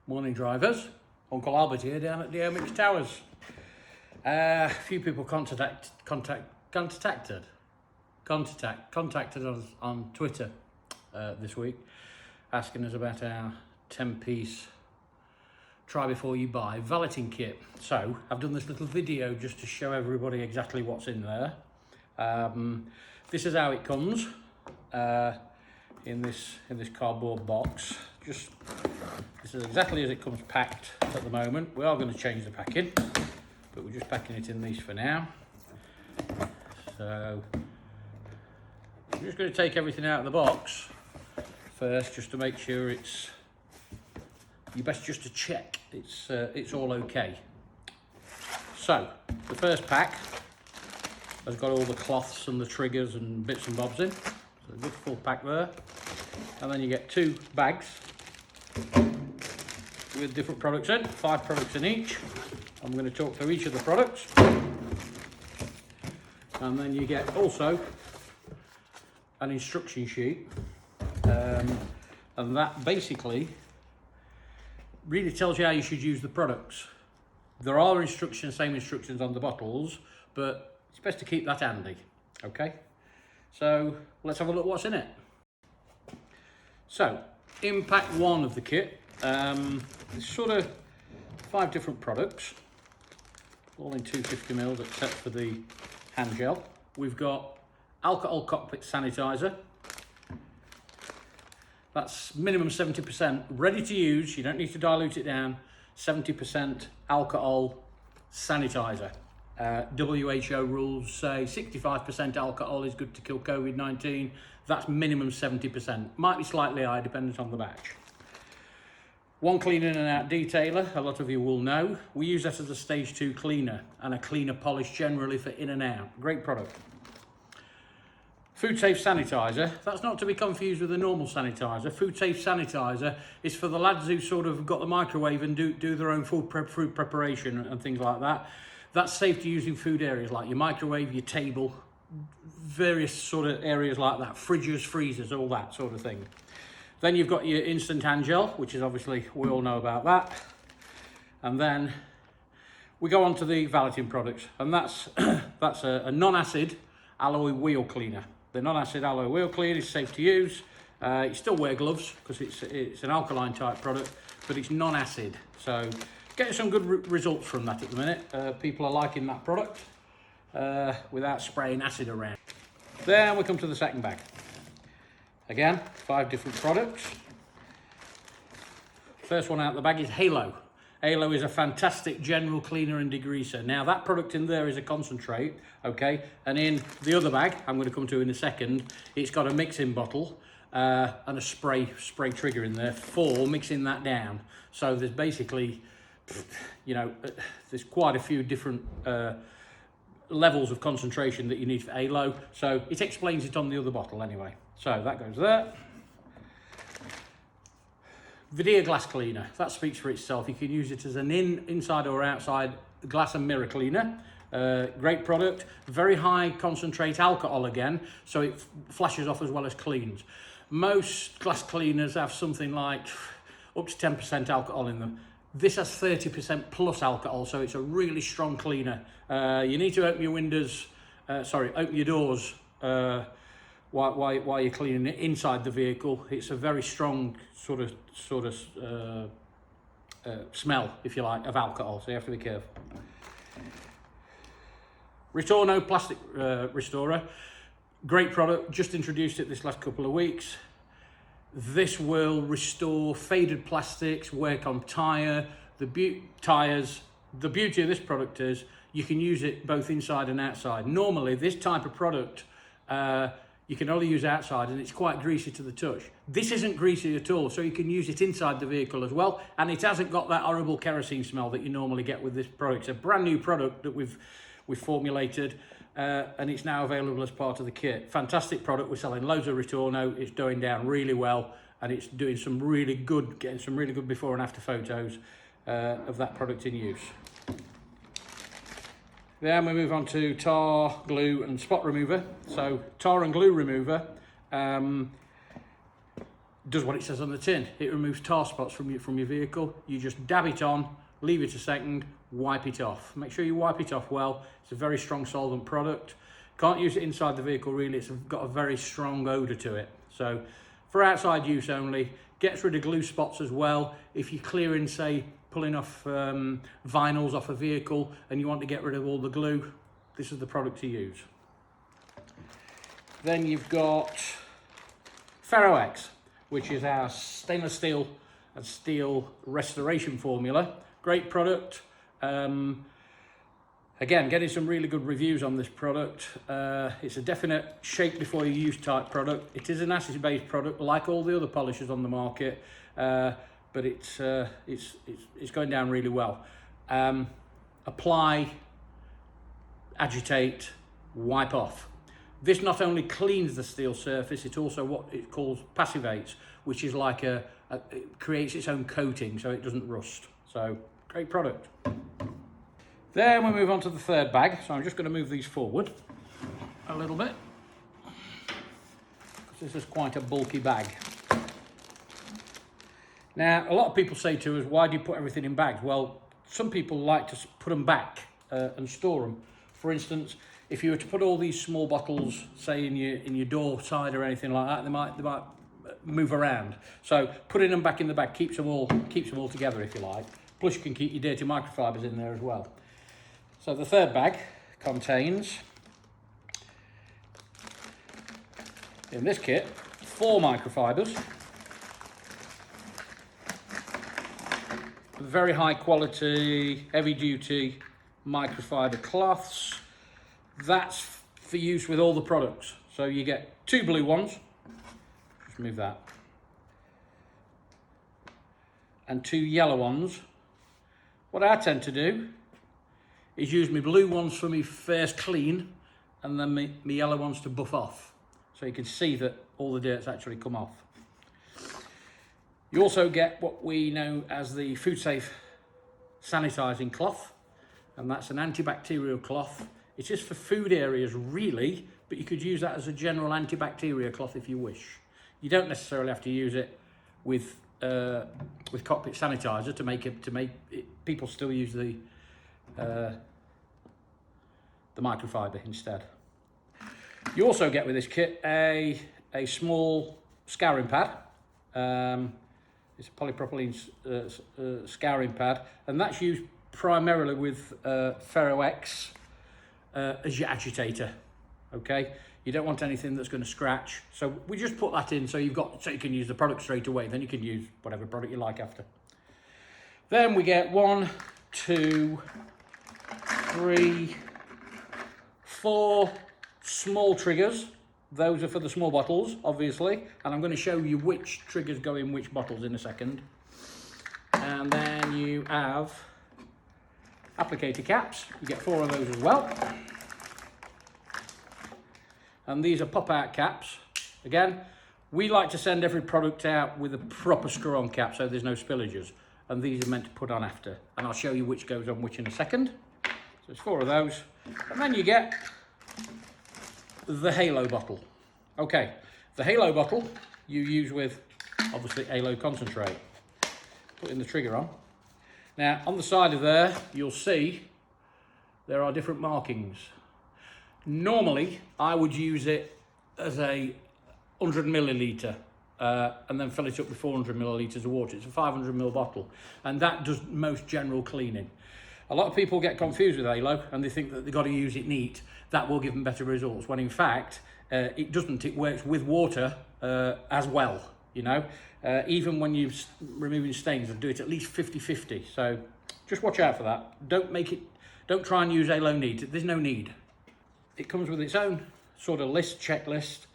Morning drivers, Uncle Albert here down at DIOMYX Towers. A few people contacted us on Twitter this week, asking us about our 10-piece try before you buy valeting kit. So I've done this little video just to show everybody exactly what's in there. This is how it comes in this cardboard box. This is exactly as it comes packed at the moment. We are going to change the packing, but we're just packing it in these for now. So I'm just going to take everything out of the box first, just to make sure it's, you best just to check it's all okay. So the first pack has got all the cloths and the triggers and bits and bobs in. So a good full pack there. And then you get 2 bags with different products in, 5 products in each. I'm going to talk through each of the products. And then you get also an instruction sheet. And that basically really tells you how you should use the products. There are same instructions on the bottles, but it's best to keep that handy. Okay, so let's have a look what's in it. So in pack 1 of the kit, it's sort of 5 different products, all in 250ml except for the hand gel. We've got alcohol cockpit sanitizer. That's minimum 70%, ready to use. You don't need to dilute it down. 70% alcohol sanitizer. WHO rules say 65% alcohol is good to kill COVID-19. That's minimum 70%. Might be slightly higher depending on the batch. 1 clean in and out detailer, a lot of you will know. We use that as a stage 2 cleaner and a cleaner polish generally for in and out. Great product. Food safe sanitizer, that's not to be confused with a normal sanitizer. Food safe sanitizer is for the lads who sort of got the microwave and do their own food preparation and things like that. That's safe to use in food areas like your microwave, your table, various sort of areas like that, fridges, freezers, all that sort of thing. Then you've got your instant hand gel, which is obviously, we all know about that. And then we go on to the valeting products, and that's a non-acid alloy wheel cleaner. The non-acid alloy wheel cleaner is safe to use. You still wear gloves because it's an alkaline type product, but it's non-acid. So getting some good results from that at the minute. People are liking that product without spraying acid around. Then we come to the second bag. Again, 5 different products. First one out of the bag is Halo. Halo is a fantastic general cleaner and degreaser. Now that product in there is a concentrate, okay? And in the other bag, I'm going to come to in a second, it's got a mixing bottle and a spray trigger in there for mixing that down. So there's basically, you know, there's quite a few different levels of concentration that you need for Halo. So it explains it on the other bottle anyway. So that goes there. Vidia glass cleaner, that speaks for itself. You can use it as an inside or outside glass and mirror cleaner. Great product, very high concentrate alcohol again, so it flashes off as well as cleans. Most glass cleaners have something like up to 10% alcohol in them. This has 30% plus alcohol, so it's a really strong cleaner. You need to open your windows, open your doors while you're cleaning it inside the vehicle. It's a very strong sort of smell, if you like, of alcohol, so you have to be careful. Ritorno plastic restorer, great product, just introduced it this last couple of weeks. This will restore faded plastics, work on tyres. The beauty of this product is you can use it both inside and outside. Normally this type of product you can only use outside and it's quite greasy to the touch. This isn't greasy at all, so you can use it inside the vehicle as well, and it hasn't got that horrible kerosene smell that you normally get with this product. It's a brand new product that we've formulated and it's now available as part of the kit. Fantastic product. We're selling loads of Ritorno. It's going down really well and it's doing some really good, getting some really good before and after photos of that product in use. Then we move on to tar, glue and spot remover. So tar and glue remover, does what it says on the tin. It removes tar spots from your vehicle. You just dab it on, leave it a second, wipe it off. Make sure you wipe it off well. It's a very strong solvent product. Can't use it inside the vehicle really, it's got a very strong odour to it. So for outside use only, gets rid of glue spots as well. If you're clearing, say, pulling off vinyls off a vehicle and you want to get rid of all the glue, this is the product to use. Then you've got Ferro-X, which is our stainless steel and steel restoration formula. Great product. Again, getting some really good reviews on this product. It's a definite shake before you use type product. It is an acid-based product, like all the other polishers on the market, but it's going down really well. Apply, agitate, wipe off. This not only cleans the steel surface, it also what it calls passivates, which is like it creates its own coating so it doesn't rust. So great product. Then we move on to the third bag. So I'm just going to move these forward a little bit, because this is quite a bulky bag. Now, a lot of people say to us, why do you put everything in bags? Well, some people like to put them back and store them. For instance, if you were to put all these small bottles, say in your door side or anything like that, they might move around. So putting them back in the bag keeps them all together, if you like. Plus you can keep your dirty microfibers in there as well. So the third bag contains, in this kit, 4 microfibers. Very high quality, heavy duty microfiber cloths. That's for use with all the products. So you get 2 blue ones, just move that, and 2 yellow ones. What I tend to do is use my blue ones for me first clean, and then my yellow ones to buff off, so you can see that all the dirt's actually come off. You also get what we know as the food safe sanitising cloth, and that's an antibacterial cloth. It is for food areas really, but you could use that as a general antibacterial cloth if you wish. You don't necessarily have to use it with cockpit sanitizer to make it. People still use the microfiber instead. You also get with this kit a small scouring pad. It's a polypropylene scouring pad, and that's used primarily with Ferro-X as your agitator. Okay, you don't want anything that's going to scratch, so we just put that in so you can use the product straight away. Then you can use whatever product you like after. Then we get 1, 2, 3, 4 small triggers. Those are for the small bottles, obviously, and I'm going to show you which triggers go in which bottles in a second. And then you have applicator caps. You get 4 of those as well. And these are pop-out caps. Again, we like to send every product out with a proper screw-on cap so there's no spillages. And these are meant to put on after. And I'll show you which goes on which in a second. So there's 4 of those. And then you get the halo bottle. Okay, the halo bottle you use with, obviously, halo concentrate. Putting the trigger on. Now, on the side of there, you'll see there are different markings. Normally, I would use it as a 100 milliliter and then fill it up with 400 millilitres of water. It's a 500 ml bottle, and that does most general cleaning. A lot of people get confused with halo and they think that they've got to use it neat. That will give them better results, when in fact, it doesn't. It works with water as well, you know. Even when you're removing stains, do it at least 50-50. So just watch out for that. Don't try and use halo neat. There's no need. It comes with its own sort of checklist,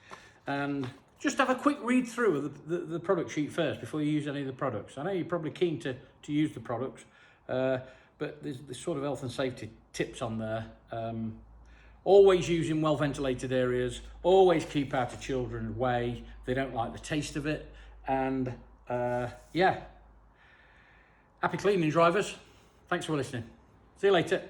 and just have a quick read through of the product sheet first before you use any of the products. I know you're probably keen to use the products, but there's sort of health and safety tips on there. Always use in well ventilated areas, always keep out of children's way. They don't like the taste of it. And yeah, happy cleaning, drivers. Thanks for listening. See you later.